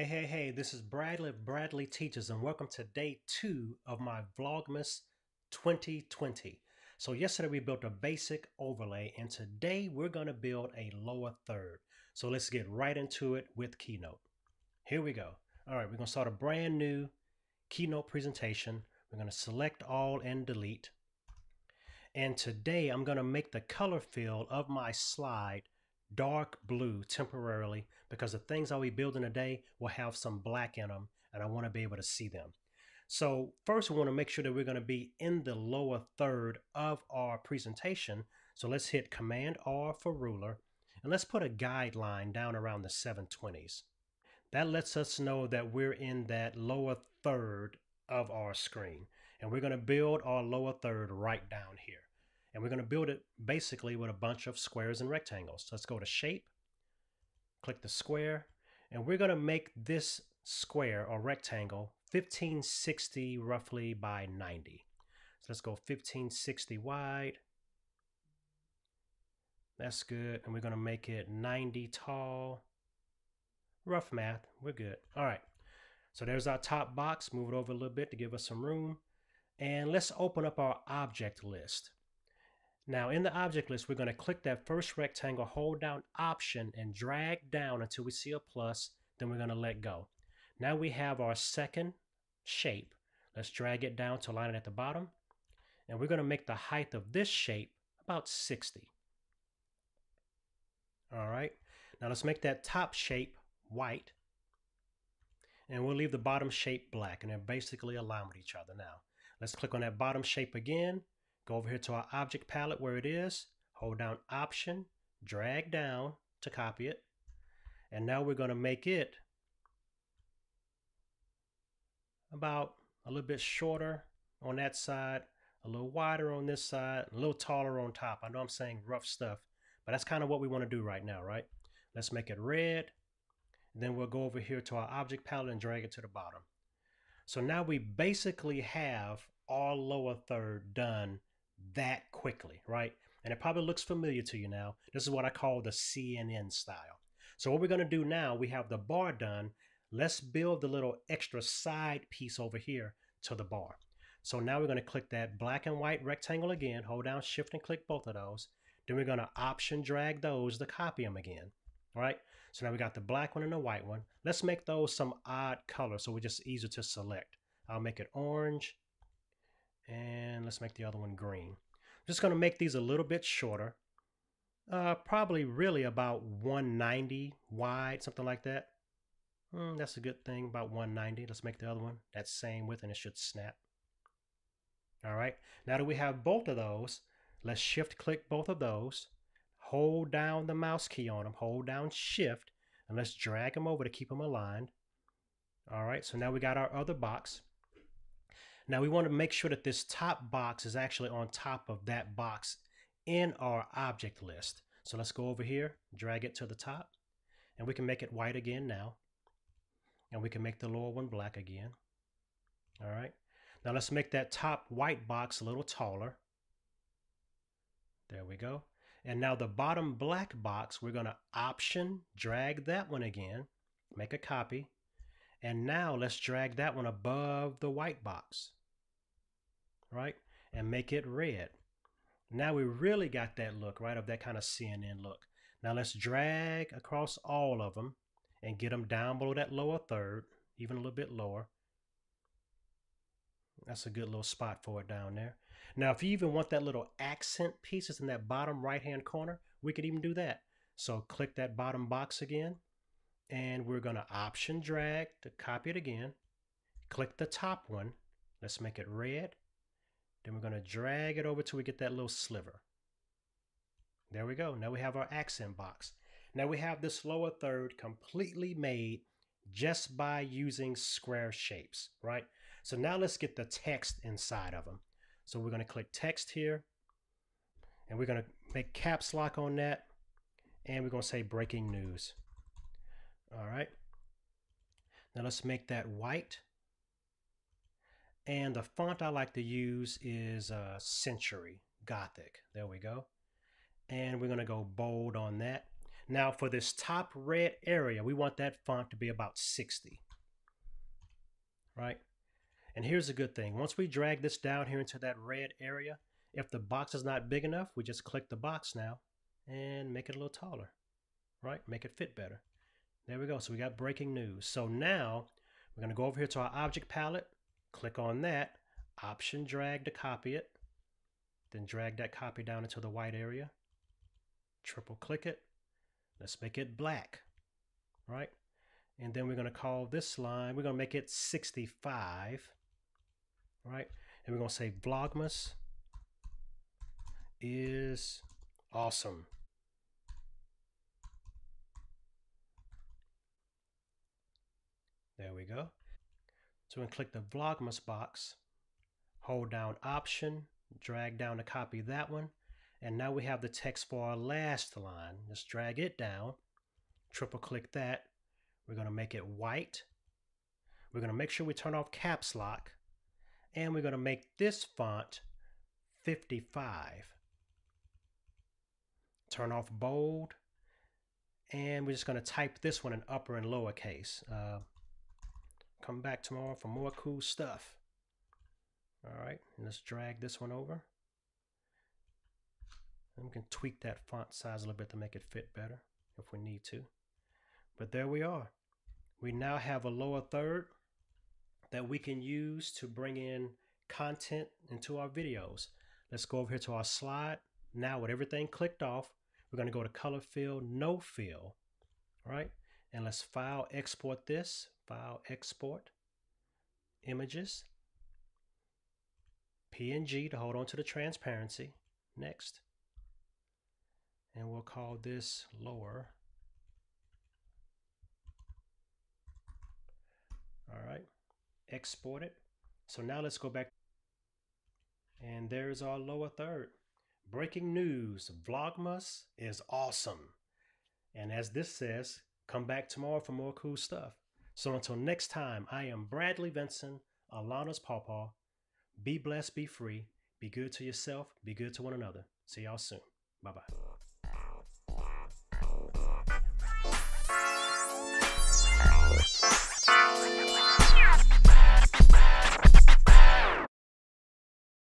Hey, this is Bradley of Bradley Teaches, and welcome to day 2 of my Vlogmas 2020. So yesterday we built a basic overlay, and today we're going to build a lower third. So let's get right into it with Keynote. Here we go. All right, we're going to start a brand new Keynote presentation. We're going to select all and delete. And today I'm going to make the color fill of my slide dark blue temporarily because the things I'll be building today will have some black in them and I want to be able to see them. So first we want to make sure that we're going to be in the lower third of our presentation. So let's hit Command R for ruler and let's put a guideline down around the 720s. That lets us know that we're in that lower third of our screen, and we're going to build our lower third right down here. And we're going to build it basically with a bunch of squares and rectangles. So let's go to shape, click the square, and we're going to make this square or rectangle 1560 roughly by 90. So let's go 1560 wide. That's good. And we're going to make it 90 tall. Rough math, we're good. All right. So there's our top box. Move it over a little bit to give us some room. And let's open up our object list. Now in the object list, we're going to click that first rectangle, hold down Option and drag down until we see a plus. Then we're going to let go. Now we have our second shape. Let's drag it down to align it at the bottom. And we're going to make the height of this shape about 60. All right. Now let's make that top shape white. And we'll leave the bottom shape black, and they're basically aligned with each other now. Let's click on that bottom shape again. Go over here to our object palette where it is, hold down Option, drag down to copy it. And now we're going to make it about a little bit shorter on that side, a little wider on this side, a little taller on top. I know I'm saying rough stuff, but that's kind of what we want to do right now, right? Let's make it red. Then we'll go over here to our object palette and drag it to the bottom. So now we basically have our lower third done that quickly, right? And it probably looks familiar to you now. This is what I call the CNN style. So what we're going to do now, we have the bar done. Let's build the little extra side piece over here to the bar. So now we're going to click that black and white rectangle again, hold down Shift and click both of those. Then we're going to Option drag those to copy them again. All right. So now we got the black one and the white one. Let's make those some odd color so we're just easier to select. I'll make it orange. And let's make the other one green. I'm just going to make these a little bit shorter. Probably really about 190 wide, something like that. That's a good thing, about 190. Let's make the other one that same width and it should snap. All right. Now that we have both of those, let's Shift click both of those. Hold down the mouse key on them. Hold down Shift and let's drag them over to keep them aligned. All right. So now we got our other box. Now we want to make sure that this top box is actually on top of that box in our object list. So let's go over here, drag it to the top, and we can make it white again now. And we can make the lower one black again. All right. Now let's make that top white box a little taller. There we go. And now the bottom black box, we're going to Option, drag that one again, make a copy. And now let's drag that one above the white box, right? And make it red. Now we really got that look, right, of that kind of CNN look. Now let's drag across all of them and get them down below that lower third, even a little bit lower. That's a good little spot for it down there. Now, if you even want that little accent piece that's in that bottom right-hand corner, we could even do that. So click that bottom box again. And we're going to Option drag to copy it again. Click the top one. Let's make it red. Then we're going to drag it over till we get that little sliver. There we go. Now we have our accent box. Now we have this lower third completely made just by using square shapes, right? So now let's get the text inside of them. So we're going to click text here. And we're going to make caps lock on that. And we're going to say breaking news. All right. Now let's make that white. And the font I like to use is Century Gothic. There we go. And we're going to go bold on that. Now for this top red area, we want that font to be about 60, right? And here's a good thing. Once we drag this down here into that red area, if the box is not big enough, we just click the box now and make it a little taller, right? Make it fit better. There we go. So we got breaking news. So now we're going to go over here to our object palette, click on that, option drag to copy it, then drag that copy down into the white area, triple click it. Let's make it black, right? And then we're going to call this line, we're going to make it 65, right? And we're going to say Vlogmas is awesome. There we go. So we can click the Vlogmas box, hold down Option, drag down to copy that one, and now we have the text for our last line. Just drag it down, triple click that. We're going to make it white. We're going to make sure we turn off caps lock, and we're going to make this font 55. Turn off bold, and we're just going to type this one in upper and lowercase. Come back tomorrow for more cool stuff. All right, and let's drag this one over. And we can tweak that font size a little bit to make it fit better if we need to. But there we are. We now have a lower third that we can use to bring in content into our videos. Let's go over here to our slide. Now with everything clicked off, we're going to go to color fill, no fill, right? And let's file export this, file export, images, PNG to hold on to the transparency, next. And we'll call this lower. All right, export it. So now let's go back. And there's our lower third. Breaking news, Vlogmas is awesome. And as this says, come back tomorrow for more cool stuff. So until next time, I am Bradley Vinson, Alana's pawpaw. Be blessed, be free, be good to yourself, be good to one another. See y'all soon. Bye-bye.